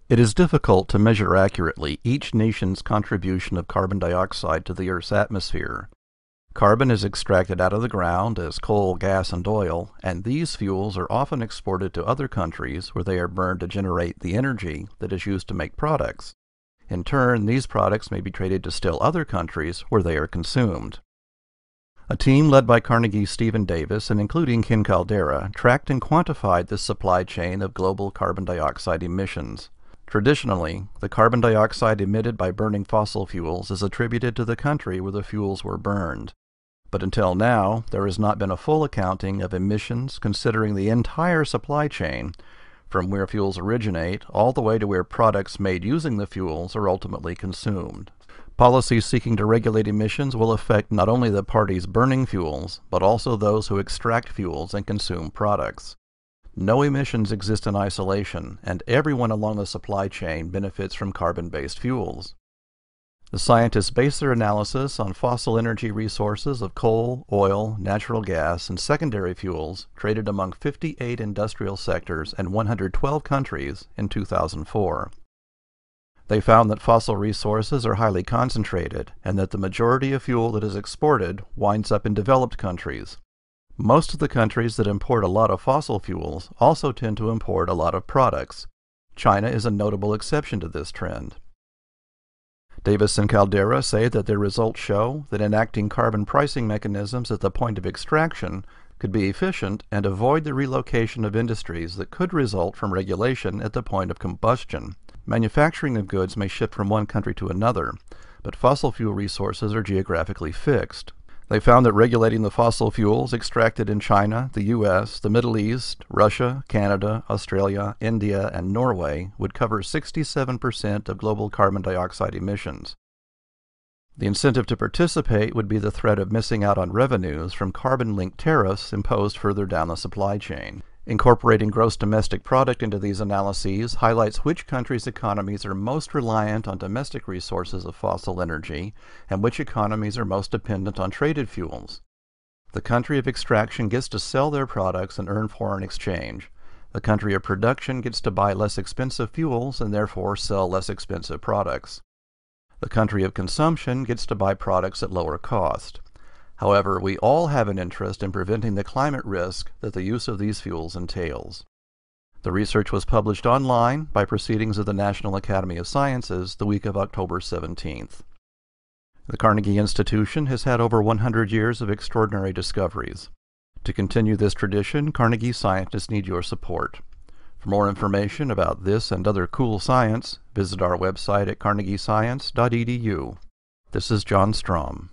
It is difficult to measure accurately each nation's contribution of carbon dioxide to the Earth's atmosphere. Carbon is extracted out of the ground as coal, gas, and oil, and these fuels are often exported to other countries where they are burned to generate the energy that is used to make products. In turn, these products may be traded to still other countries where they are consumed. A team led by Carnegie's Stephen Davis and including Ken Caldeira tracked and quantified this supply chain of global carbon dioxide emissions. Traditionally, the carbon dioxide emitted by burning fossil fuels is attributed to the country where the fuels were burned. But until now, there has not been a full accounting of emissions considering the entire supply chain, from where fuels originate all the way to where products made using the fuels are ultimately consumed. Policies seeking to regulate emissions will affect not only the parties burning fuels, but also those who extract fuels and consume products. No emissions exist in isolation, and everyone along the supply chain benefits from carbon-based fuels. The scientists base their analysis on fossil energy resources of coal, oil, natural gas, and secondary fuels traded among 58 industrial sectors and 112 countries in 2004. They found that fossil resources are highly concentrated and that the majority of fuel that is exported winds up in developed countries. Most of the countries that import a lot of fossil fuels also tend to import a lot of products. China is a notable exception to this trend. Davis and Caldeira say that their results show that enacting carbon pricing mechanisms at the point of extraction could be efficient and avoid the relocation of industries that could result from regulation at the point of combustion. Manufacturing of goods may shift from one country to another, but fossil fuel resources are geographically fixed. They found that regulating the fossil fuels extracted in China, the U.S., the Middle East, Russia, Canada, Australia, India, and Norway would cover 67% of global carbon dioxide emissions. The incentive to participate would be the threat of missing out on revenues from carbon-linked tariffs imposed further down the supply chain. Incorporating gross domestic product into these analyses highlights which countries' economies are most reliant on domestic resources of fossil energy and which economies are most dependent on traded fuels. The country of extraction gets to sell their products and earn foreign exchange. The country of production gets to buy less expensive fuels and therefore sell less expensive products. The country of consumption gets to buy products at lower cost. However, we all have an interest in preventing the climate risk that the use of these fuels entails. The research was published online by Proceedings of the National Academy of Sciences the week of October 17th. The Carnegie Institution has had over 100 years of extraordinary discoveries. To continue this tradition, Carnegie scientists need your support. For more information about this and other cool science, visit our website at carnegiescience.edu. This is John Strom.